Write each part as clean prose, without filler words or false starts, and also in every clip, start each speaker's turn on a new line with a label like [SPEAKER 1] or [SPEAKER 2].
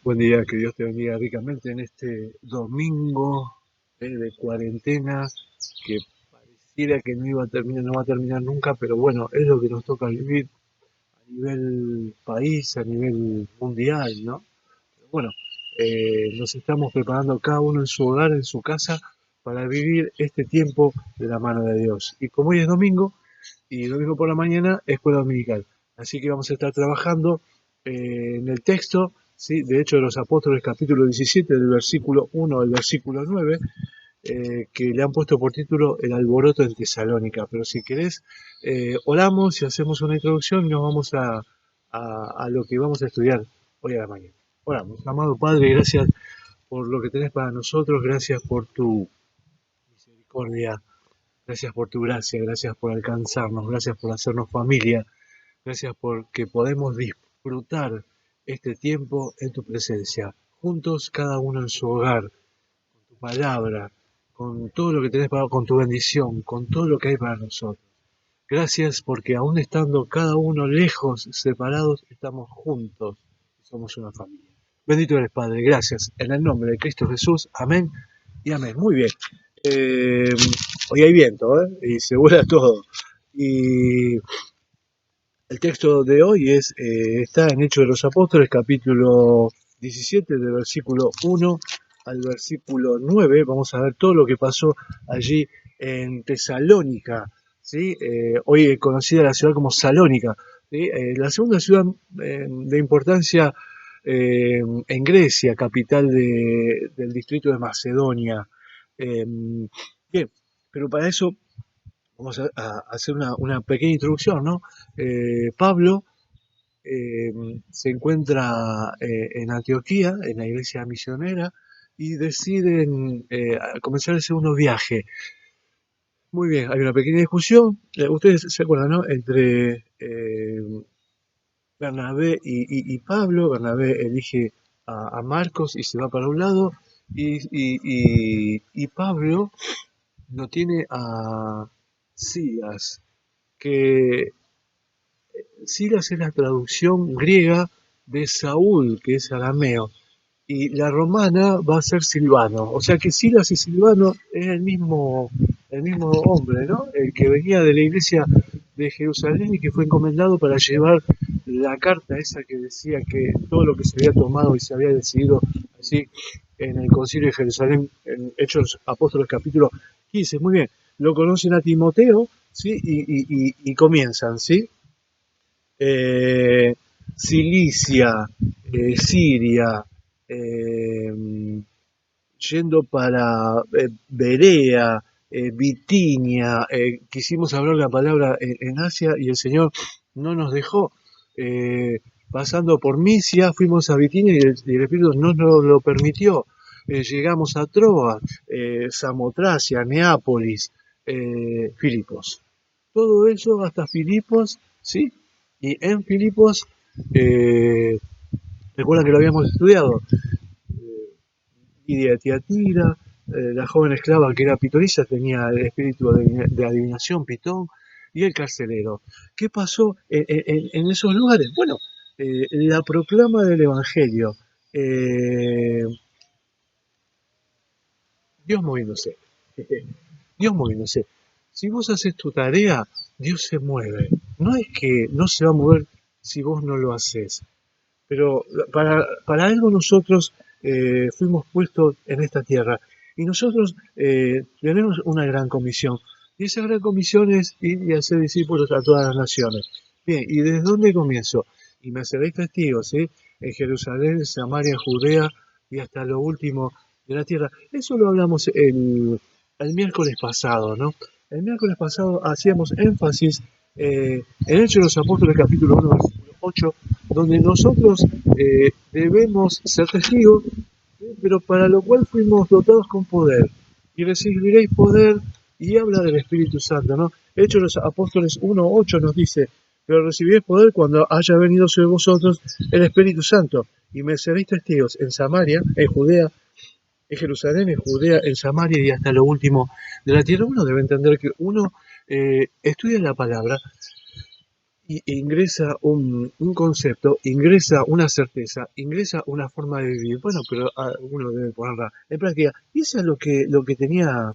[SPEAKER 1] Buen día, que Dios te bendiga ricamente en este domingo de cuarentena que pareciera que no iba a terminar, no va a terminar nunca, pero bueno, es lo que nos toca vivir a nivel país, a nivel mundial, ¿no? Pero bueno, nos estamos preparando cada uno en su hogar, en su casa, para vivir este tiempo de la mano de Dios. Y como hoy es domingo, y domingo por la mañana, escuela dominical. Así que vamos a estar trabajando en el texto, ¿sí? De hecho, de los Apóstoles, capítulo 17, del versículo 1 al versículo 9, que le han puesto por título El alboroto en Tesalónica. Pero si querés, oramos y hacemos una introducción y nos vamos a lo que vamos a estudiar hoy a la mañana. Oramos. Amado Padre, gracias por lo que tenés para nosotros, gracias por tu misericordia, gracias por tu gracia, gracias por alcanzarnos, gracias por hacernos familia, gracias porque podemos disfrutar este tiempo en tu presencia, juntos cada uno en su hogar, con tu palabra, con todo lo que tenés para, con tu bendición, con todo lo que hay para nosotros. Gracias porque aún estando cada uno lejos, separados, estamos juntos y somos una familia. Bendito eres Padre, gracias. En el nombre de Cristo Jesús, amén y amén. Muy bien. Eh, Hoy hay viento, y se vuela todo. Y el texto de hoy está en Hechos de los Apóstoles, capítulo 17, del versículo 1 al versículo 9. Vamos a ver todo lo que pasó allí en Tesalónica, ¿sí? Hoy conocida la ciudad como Salónica, ¿sí? La segunda ciudad de importancia en Grecia, capital del distrito de Macedonia. Bien, pero para eso vamos a hacer una pequeña introducción, ¿no? Pablo eh, se encuentra en Antioquía, en la iglesia misionera, y deciden comenzar el segundo viaje. Muy bien, hay una pequeña discusión, ustedes se acuerdan, ¿no? Entre Bernabé y Pablo. Bernabé elige a Marcos y se va para un lado, y Pablo no tiene a Silas, que Silas es la traducción griega de Saúl, que es arameo, y la romana va a ser Silvano. O sea que Silas y Silvano es el mismo hombre, ¿no? El que venía de la iglesia de Jerusalén y que fue encomendado para llevar la carta esa que decía que todo lo que se había tomado y se había decidido así en el concilio de Jerusalén, en Hechos Apóstoles capítulo 15. Muy bien, lo conocen a Timoteo, ¿sí? Y comienzan, ¿sí? eh, Cilicia, Siria, yendo para Berea, Bitinia. Quisimos hablar la palabra en Asia y el Señor no nos dejó. Eh, Pasando por Misia, fuimos a Bitinia y el Espíritu no nos lo permitió. Llegamos a Troas, Samotracia, Neápolis, Filipos. Todo eso hasta Filipos, ¿sí? Y en Filipos, eh, recuerdan que lo habíamos estudiado, Lidia de Tiatira, la joven esclava que era pitonisa, tenía el espíritu de adivinación, pitón, y el carcelero. ¿Qué pasó en esos lugares? Bueno, la proclama del Evangelio, eh, Dios moviéndose, Dios moviéndose. Si vos haces tu tarea, Dios se mueve. No es que no se va a mover si vos no lo haces. Pero para algo nosotros fuimos puestos en esta tierra. Y nosotros tenemos una gran comisión. Y esa gran comisión es ir y hacer discípulos a todas las naciones. Bien, ¿y desde dónde comienzo? Y me seréis testigos, ¿sí? En Jerusalén, Samaria, Judea y hasta lo último de la tierra. Eso lo hablamos el miércoles pasado, ¿no? El miércoles pasado hacíamos énfasis en Hechos de los Apóstoles, capítulo 1, versículo 8, donde nosotros debemos ser testigos, pero para lo cual fuimos dotados con poder. Y recibiréis poder, y habla del Espíritu Santo, ¿no? Hechos de los Apóstoles 1:8 nos dice, pero recibiréis poder cuando haya venido sobre vosotros el Espíritu Santo, y me seréis testigos en Samaria, en Judea, en Jerusalén, en Judea, en Samaria y hasta lo último de la tierra. Uno debe entender que uno estudia la palabra ingresa un concepto, ingresa una certeza, ingresa una forma de vivir. Bueno, pero uno debe ponerla en práctica. Y eso es lo que tenía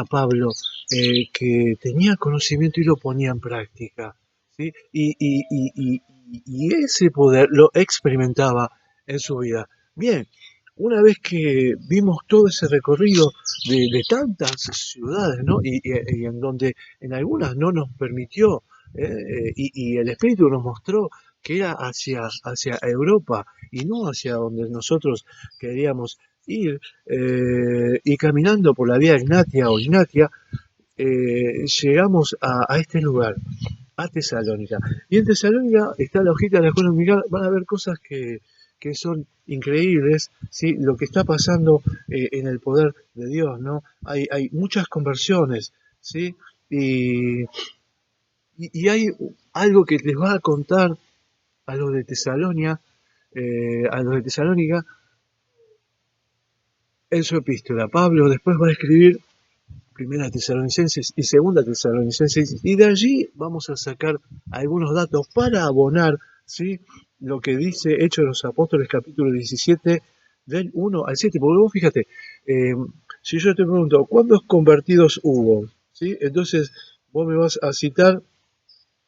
[SPEAKER 1] Pablo, que tenía conocimiento y lo ponía en práctica, ¿sí? Y ese poder lo experimentaba en su vida. Bien, una vez que vimos todo ese recorrido de tantas ciudades, ¿no? Y en donde en algunas no nos permitió, y el Espíritu nos mostró que era hacia Europa y no hacia donde nosotros queríamos ir, y caminando por la vía Ignatia o Ignatia, llegamos a este lugar, a Tesalónica. Y en Tesalónica está la hojita de la escuela dominical, van a ver cosas que son increíbles, ¿sí? Lo que está pasando en el poder de Dios, ¿no? Hay muchas conversiones, ¿sí? Y, y hay algo que les va a contar a los de Tesalónica, en su epístola. Pablo después va a escribir Primera Tesalonicenses y Segunda Tesalonicenses, y de allí vamos a sacar algunos datos para abonar, ¿sí? Lo que dice Hechos de los Apóstoles capítulo 17 del 1 al 7, porque vos fíjate, eh, si yo te pregunto, ¿cuántos convertidos hubo? ¿Sí? Entonces vos me vas a citar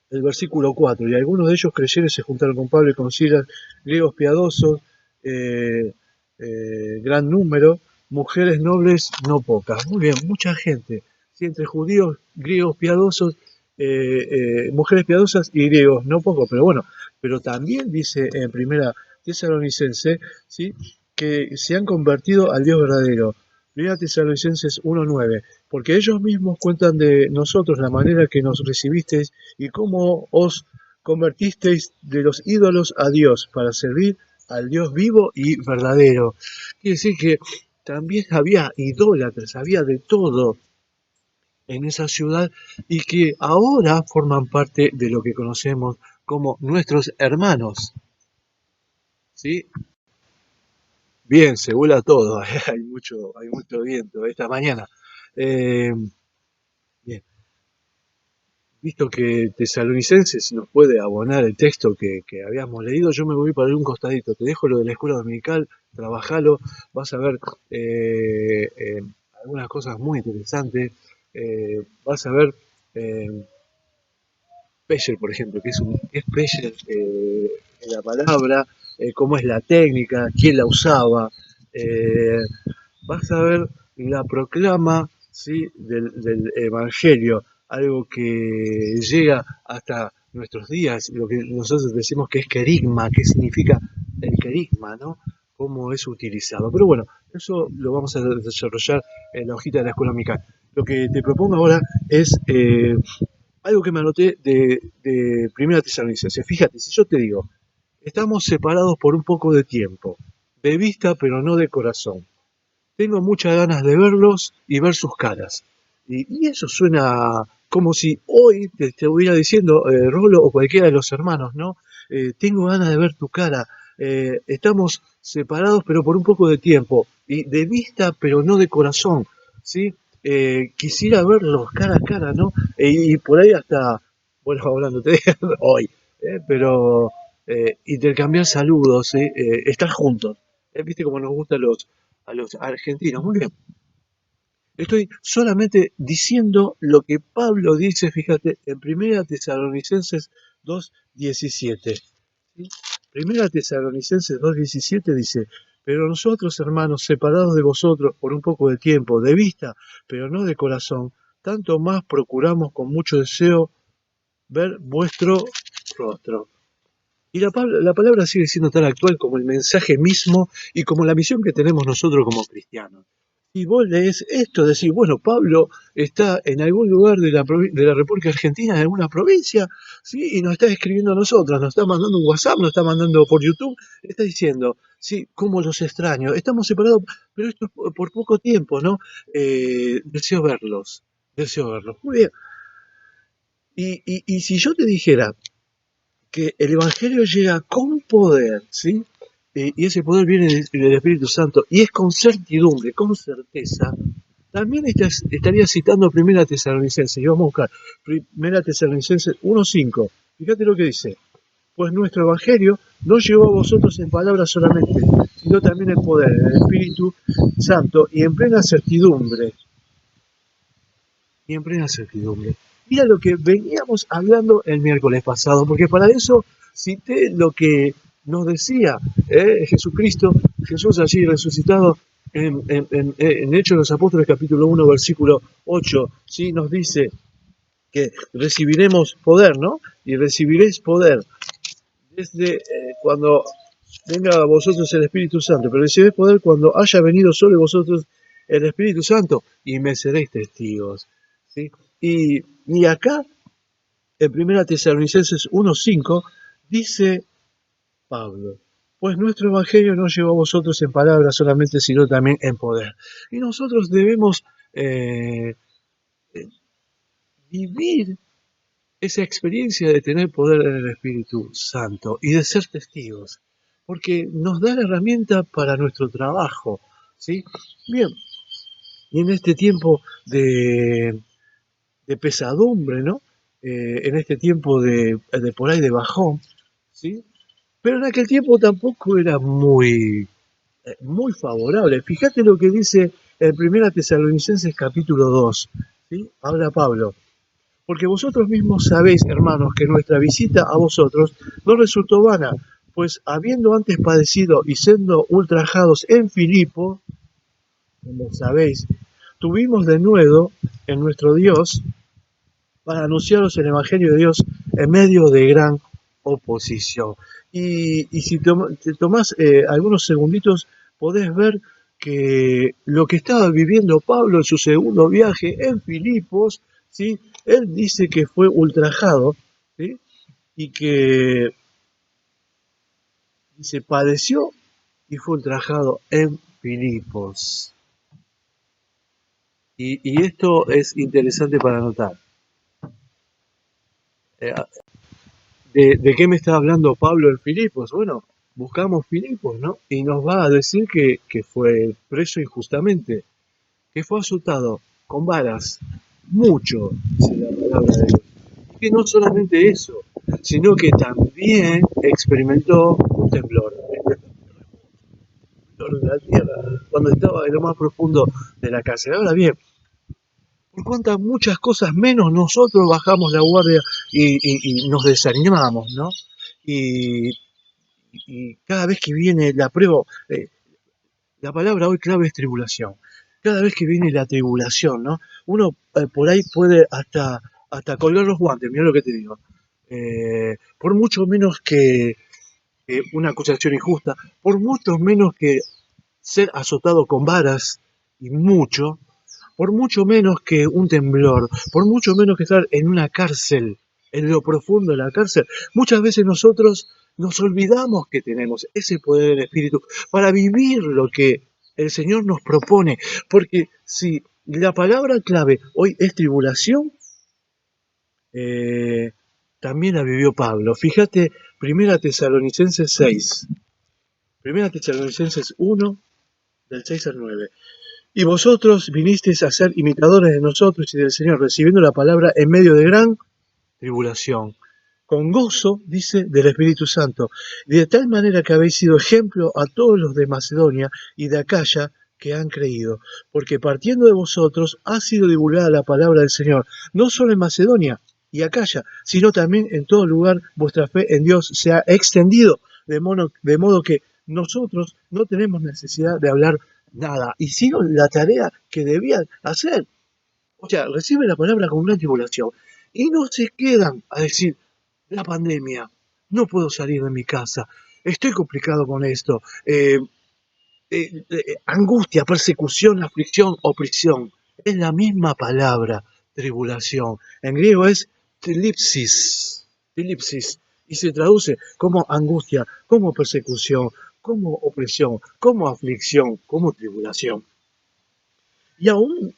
[SPEAKER 1] el versículo 4, y algunos de ellos creyeron, se juntaron con Pablo y con Silas, griegos piadosos, eh, gran número, mujeres nobles no pocas. Muy bien, mucha gente, ¿sí? Entre judíos, griegos piadosos, mujeres piadosas y griegos no pocos, pero bueno, pero también dice en primera Tesalonicense, ¿sí? Que se han convertido al Dios verdadero. Primera Tesalonicenses 1:9, porque ellos mismos cuentan de nosotros la manera que nos recibisteis y cómo os convertisteis de los ídolos a Dios para servir al Dios vivo y verdadero. Quiere decir que también había idólatras, había de todo en esa ciudad y que ahora forman parte de lo que conocemos como nuestros hermanos. ¿Sí? Bien, se vuela todo, hay mucho viento esta mañana. Eh, Bien, visto que Tesalonicenses nos puede abonar el texto que habíamos leído, yo me voy para un costadito. Te dejo lo de la escuela dominical, trabajalo, vas a ver algunas cosas muy interesantes. Vas a ver eh, Pesher, por ejemplo, que es Pesher en la palabra, cómo es la técnica, quién la usaba. eh, Vas a ver la proclama, ¿sí? Del Evangelio, algo que llega hasta nuestros días, lo que nosotros decimos que es querigma, que significa el querigma, ¿no? Cómo es utilizado. Pero bueno, eso lo vamos a desarrollar en la hojita de la escuela dominical. Lo que te propongo ahora es algo que me anoté de Primera Tesalonicenses. Fíjate, si yo te digo, estamos separados por un poco de tiempo, de vista pero no de corazón. Tengo muchas ganas de verlos y ver sus caras. Y eso suena como si hoy te estuviera diciendo Rolo o cualquiera de los hermanos, ¿no? Tengo ganas de ver tu cara. Estamos separados pero por un poco de tiempo. Y de vista pero no de corazón, ¿sí? Quisiera verlos cara a cara, ¿no? Y por ahí hasta, bueno, hablándote hoy, pero intercambiar saludos, estar juntos. ¿Viste cómo nos gustan a los argentinos? Muy bien. Estoy solamente diciendo lo que Pablo dice, fíjate, en Primera Tesalonicenses 2:17. ¿Sí? Primera Tesalonicenses 2:17 dice, pero nosotros, hermanos, separados de vosotros por un poco de tiempo, de vista, pero no de corazón, tanto más procuramos con mucho deseo ver vuestro rostro. Y la palabra sigue siendo tan actual como el mensaje mismo y como la misión que tenemos nosotros como cristianos. Y vos lees esto, decís, bueno, Pablo está en algún lugar de la República Argentina, en alguna provincia, ¿sí? Y nos está escribiendo a nosotros, nos está mandando un WhatsApp, nos está mandando por YouTube, está diciendo, sí, cómo los extraño, estamos separados, pero esto es por poco tiempo, ¿no? Deseo verlos. Muy bien. Y si yo te dijera que el Evangelio llega con poder, ¿sí? Y ese poder viene del Espíritu Santo y es con certidumbre, con certeza, también estaría citando Primera Tesalonicenses, y vamos a buscar Primera Tesalonicenses 1:5. Fíjate lo que dice: pues nuestro Evangelio no llegó a vosotros en palabras solamente, sino también en poder, en el Espíritu Santo y en plena certidumbre. Y en plena certidumbre. Mira lo que veníamos hablando el miércoles pasado, porque para eso cité lo que nos decía Jesucristo, Jesús allí resucitado en Hechos de los Apóstoles capítulo 1, versículo 8, ¿sí? Nos dice que recibiremos poder, ¿no? Y recibiréis poder desde cuando venga a vosotros el Espíritu Santo, pero recibiréis poder cuando haya venido sobre vosotros el Espíritu Santo y me seréis testigos, ¿sí? Y acá, en 1 Tesalonicenses 1:5, dice Pablo: pues nuestro Evangelio no llegó a vosotros en palabras solamente, sino también en poder. Y nosotros debemos eh, vivir esa experiencia de tener poder en el Espíritu Santo y de ser testigos, porque nos da la herramienta para nuestro trabajo, ¿sí? Bien, y en este tiempo de pesadumbre, ¿no? En este tiempo de por ahí de bajón, ¿sí? Pero en aquel tiempo tampoco era muy favorable. Fíjate lo que dice en 1 Tesalonicenses capítulo 2, ¿sí? Habla Pablo: porque vosotros mismos sabéis, hermanos, que nuestra visita a vosotros no resultó vana, pues habiendo antes padecido y siendo ultrajados en Filipo, como sabéis, tuvimos de nuevo en nuestro Dios para anunciaros el Evangelio de Dios en medio de gran oposición. Y si te tomás algunos segunditos, podés ver que lo que estaba viviendo Pablo en su segundo viaje en Filipos, ¿sí? Él dice que fue ultrajado, ¿sí? Y que se padeció y fue ultrajado en Filipos. Y esto es interesante para notar. Eh, ¿De qué me está hablando Pablo en Filipos? Bueno, buscamos Filipos, ¿no? Y nos va a decir que fue preso injustamente, que fue azotado con varas, mucho, dice la palabra de Dios. Y que no solamente eso, sino que también experimentó un temblor, de la tierra, cuando estaba en lo más profundo de la cárcel. Ahora bien, por cuantas muchas cosas menos nosotros bajamos la guardia y nos desanimamos, ¿no? Y, y cada vez que viene la prueba, la palabra hoy clave es tribulación. Cada vez que viene la tribulación, ¿no? Uno por ahí puede hasta colgar los guantes, mira lo que te digo. Por mucho menos que una acusación injusta, por mucho menos que ser azotado con varas y mucho, por mucho menos que un temblor, por mucho menos que estar en una cárcel, en lo profundo de la cárcel, muchas veces nosotros nos olvidamos que tenemos ese poder del Espíritu para vivir lo que el Señor nos propone, porque si la palabra clave hoy es tribulación, eh, también la vivió Pablo. Fíjate, 1 Tesalonicenses 6, 1 Tesalonicenses 1, del 6 al 9. Y vosotros vinisteis a ser imitadores de nosotros y del Señor, recibiendo la palabra en medio de gran tribulación, con gozo, dice, del Espíritu Santo, y de tal manera que habéis sido ejemplo a todos los de Macedonia y de Acaya que han creído, porque partiendo de vosotros ha sido divulgada la palabra del Señor, no solo en Macedonia y Acaya, sino también en todo lugar vuestra fe en Dios se ha extendido, de modo que nosotros no tenemos necesidad de hablar nada, hicieron la tarea que debían hacer. O sea, reciben la palabra con gran tribulación y no se quedan a decir: la pandemia, no puedo salir de mi casa, estoy complicado con esto, angustia, persecución, aflicción, opresión. Es la misma palabra, tribulación. En griego es tilipsis, y se traduce como angustia, como persecución, como opresión, como aflicción, como tribulación. Y aún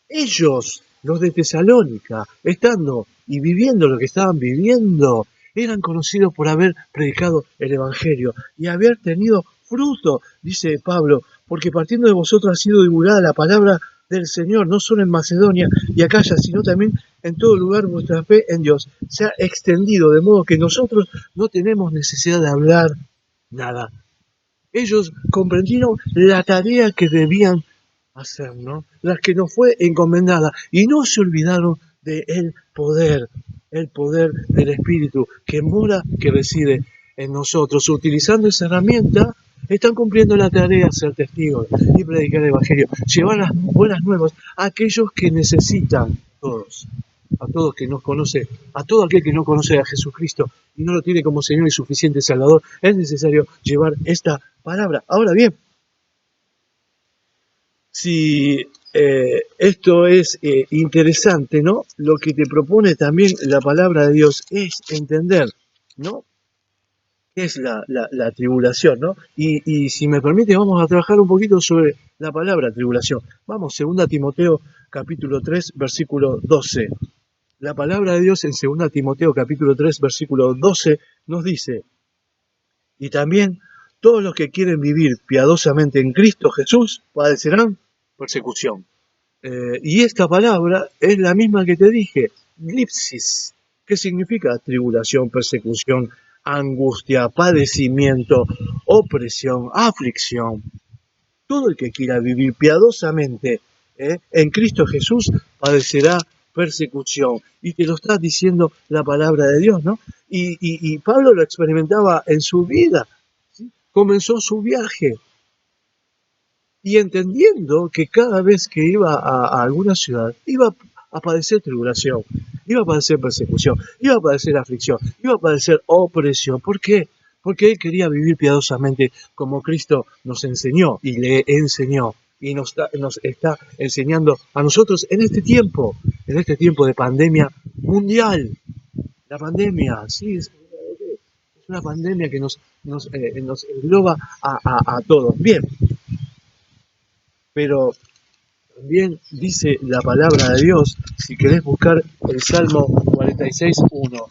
[SPEAKER 1] ellos, los de Tesalónica, estando y viviendo lo que estaban viviendo, eran conocidos por haber predicado el Evangelio y haber tenido fruto, dice Pablo, porque partiendo de vosotros ha sido divulgada la palabra del Señor, no solo en Macedonia y Acaya, sino también en todo lugar vuestra fe en Dios se ha extendido, de modo que nosotros no tenemos necesidad de hablar nada. Ellos comprendieron la tarea que debían hacer, ¿no? La que nos fue encomendada, y no se olvidaron del el poder del Espíritu que mora, que reside en nosotros. Utilizando esa herramienta, están cumpliendo la tarea de ser testigos y predicar el Evangelio, llevar las buenas nuevas a aquellos que necesitan, a todos que nos conoce, a todo aquel que no conoce a Jesucristo y no lo tiene como Señor y suficiente Salvador, es necesario llevar esta palabra. Ahora bien, si esto es interesante, ¿no? Lo que te propone también la palabra de Dios es entender, ¿no? ¿Qué es la tribulación, ¿no? Y si me permite, vamos a trabajar un poquito sobre la palabra tribulación. Vamos, 2 Timoteo capítulo 3, versículo 12. La palabra de Dios en 2 Timoteo capítulo 3, versículo 12 nos dice: y también todos los que quieren vivir piadosamente en Cristo Jesús padecerán persecución. Y esta palabra es la misma que te dije, glipsis, que significa tribulación, persecución, angustia, padecimiento, opresión, aflicción. Todo el que quiera vivir piadosamente en Cristo Jesús padecerá persecución. Y te lo está diciendo la palabra de Dios, ¿no? Y Pablo lo experimentaba en su vida, ¿sí? Comenzó su viaje y entendiendo que cada vez que iba a alguna ciudad, iba a padecer tribulación, iba a padecer persecución, iba a padecer aflicción, iba a padecer opresión. ¿Por qué? Porque él quería vivir piadosamente como Cristo nos enseñó y le enseñó. Y nos está enseñando a nosotros en este tiempo de pandemia mundial. La pandemia, sí, es una pandemia que nos engloba a todos. Bien, pero también dice la palabra de Dios, si querés buscar el Salmo 46:1,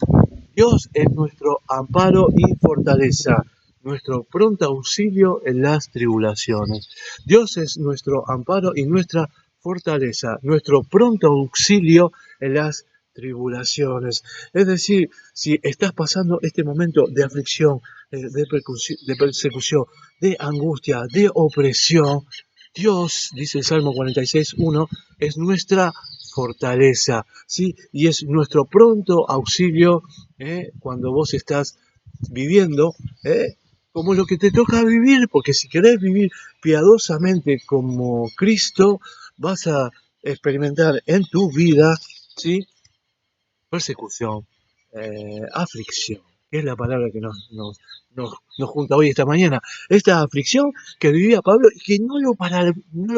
[SPEAKER 1] Dios es nuestro amparo y fortaleza, nuestro pronto auxilio en las tribulaciones. Dios es nuestro amparo y nuestra fortaleza, nuestro pronto auxilio en las tribulaciones. Es decir, si estás pasando este momento de aflicción, de persecución, de angustia, de opresión, Dios, dice el Salmo 46:1, es nuestra fortaleza, ¿sí? Y es nuestro pronto auxilio cuando vos estás viviendo como lo que te toca vivir, porque si querés vivir piadosamente como Cristo, vas a experimentar en tu vida, ¿sí? Persecución, aflicción, que es la palabra que nos junta hoy, esta mañana. Esta aflicción que vivía Pablo y que no lo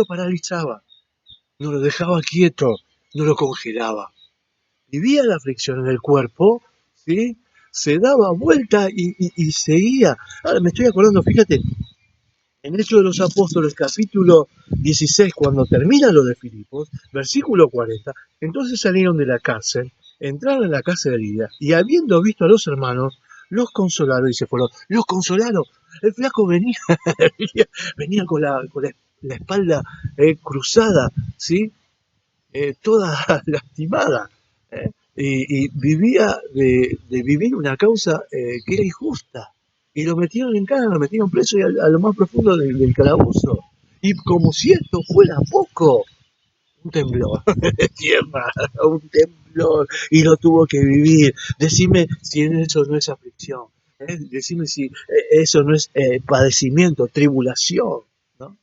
[SPEAKER 1] paralizaba, no lo dejaba quieto, no lo congelaba. Vivía la aflicción en el cuerpo, ¿sí? Se daba vuelta y seguía. Ahora me estoy acordando, fíjate, en Hechos de los Apóstoles, capítulo 16, cuando termina lo de Filipos, versículo 40, entonces salieron de la cárcel, entraron en la casa de Lidia, y habiendo visto a los hermanos, los consolaron y se fueron. Los consolaron. El flaco venía, venía con la espalda cruzada, ¿sí? Toda lastimada. Y vivía de vivir una causa que era injusta. Y lo metieron en cana, lo metieron preso y a lo más profundo del calabozo. Y como si esto fuera poco, un temblor de tierra, un temblor, y lo tuvo que vivir. Decime si eso no es aflicción, decime si eso no es padecimiento, tribulación, ¿no?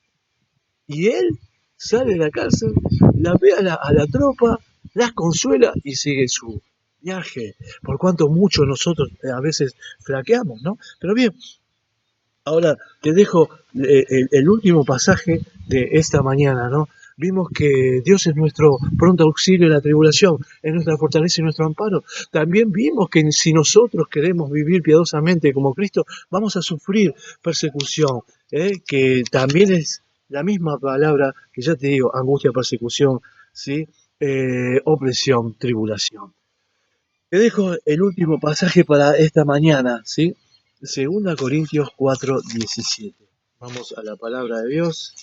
[SPEAKER 1] Y él sale de la cárcel, la ve a la tropa, las consuela y sigue su viaje. Por cuanto mucho nosotros a veces flaqueamos, ¿no? Pero bien, ahora te dejo el último pasaje de esta mañana, ¿no? Vimos que Dios es nuestro pronto auxilio en la tribulación, es nuestra fortaleza y nuestro amparo. También vimos que si nosotros queremos vivir piadosamente como Cristo, vamos a sufrir persecución, que también es la misma palabra que ya te digo, angustia, persecución, ¿sí? Opresión, tribulación. Te dejo el último pasaje para esta mañana, ¿sí? 2 Corintios 4:17. Vamos a la palabra de Dios.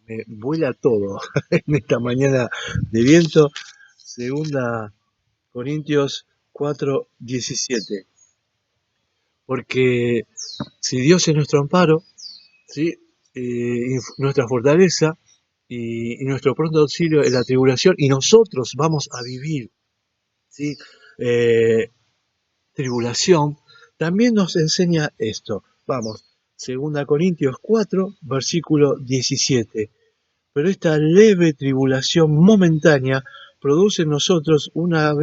[SPEAKER 1] me vuela todo en esta mañana de viento. Segunda Corintios 4:17. Porque si Dios es nuestro amparo, ¿sí? Nuestra fortaleza y nuestro pronto auxilio en la tribulación, y nosotros vamos a vivir, ¿sí? Eh, tribulación, también nos enseña esto. Vamos, 2 Corintios 4, versículo 17. Pero esta leve tribulación momentánea produce en nosotros una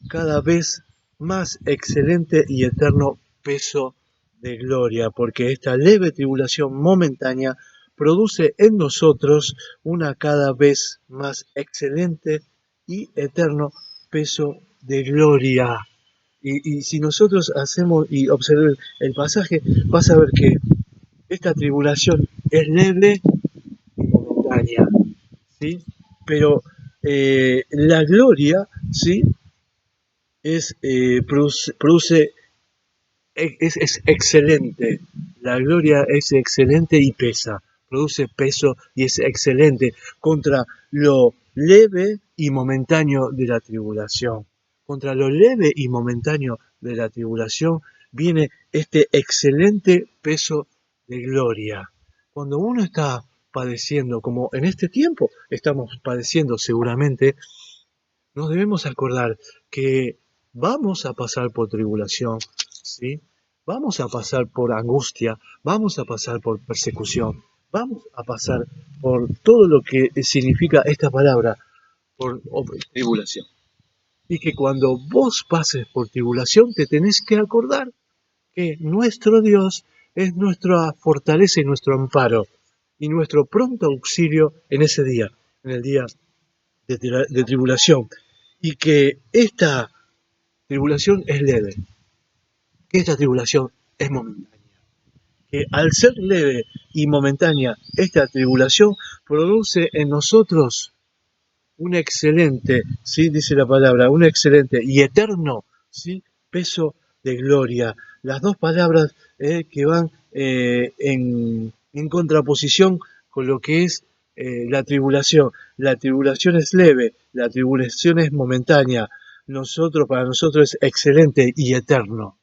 [SPEAKER 1] cada vez más excelente y eterno peso de gloria, porque esta leve tribulación momentánea produce en nosotros una cada vez más excelente y eterno peso de gloria. Y si nosotros hacemos y observamos el pasaje, vas a ver que esta tribulación es leve y momentánea, ¿sí? Pero la gloria, ¿sí? Produce es excelente. La gloria es excelente y pesa. Produce peso y es excelente contra lo leve y momentáneo de la tribulación. Contra lo leve y momentáneo de la tribulación viene este excelente peso de gloria. Cuando uno está padeciendo, como en este tiempo estamos padeciendo seguramente, nos debemos acordar que vamos a pasar por tribulación, ¿sí? Vamos a pasar por angustia, vamos a pasar por persecución, vamos a pasar por todo lo que significa esta palabra, por tribulación. Y que cuando vos pases por tribulación te tenés que acordar que nuestro Dios es nuestra fortaleza y nuestro amparo y nuestro pronto auxilio en ese día, en el día de tribulación, y que esta tribulación es leve, que esta tribulación es momentánea, que al ser leve y momentánea esta tribulación produce en nosotros un excelente, ¿sí? Dice la palabra, un excelente y eterno, ¿sí? Peso de gloria. Las dos palabras que van en contraposición con lo que es la tribulación. La tribulación es leve, la tribulación es momentánea. Para nosotros es excelente y eterno,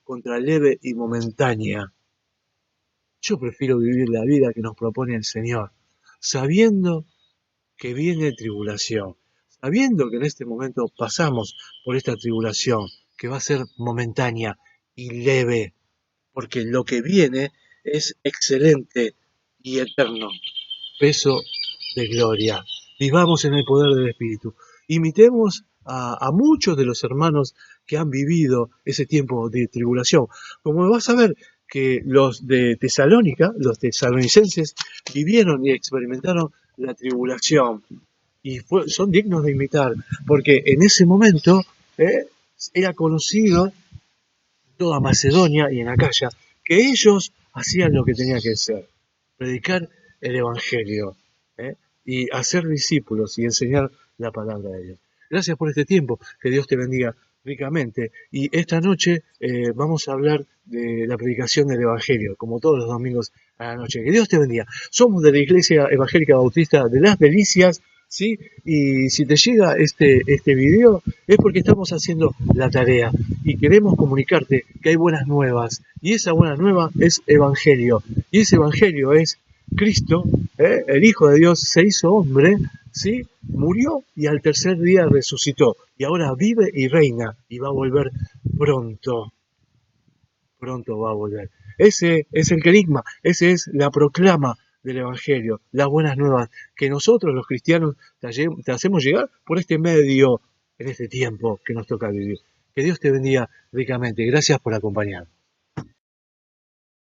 [SPEAKER 1] contra leve y momentánea. Yo prefiero vivir la vida que nos propone el Señor, sabiendo que viene tribulación, sabiendo que en este momento pasamos por esta tribulación, que va a ser momentánea y leve, porque lo que viene es excelente y eterno, peso de gloria. Vivamos en el poder del Espíritu. Imitemos a muchos de los hermanos que han vivido ese tiempo de tribulación. Como vas a ver que los de Tesalónica, los tesalonicenses, vivieron y experimentaron la tribulación y son dignos de imitar, porque en ese momento era conocido toda Macedonia y en Acaya que ellos hacían lo que tenía que hacer, predicar el Evangelio y hacer discípulos y enseñar la palabra de Dios. Gracias por este tiempo, que Dios te bendiga ricamente. Y esta noche vamos a hablar de la predicación del Evangelio, como todos los domingos a la noche. Que Dios te bendiga. Somos de la Iglesia Evangélica Bautista de Las Delicias, ¿sí? Y si te llega este video es porque estamos haciendo la tarea y queremos comunicarte que hay buenas nuevas. Y esa buena nueva es Evangelio. Y ese Evangelio es Cristo, el Hijo de Dios, se hizo hombre, ¿sí? Murió y al tercer día resucitó. Y ahora vive y reina y va a volver pronto. Pronto va a volver. Ese es el querigma, esa es la proclama del Evangelio, las buenas nuevas, que nosotros los cristianos te hacemos llegar por este medio, en este tiempo que nos toca vivir. Que Dios te bendiga ricamente. Gracias por acompañarnos.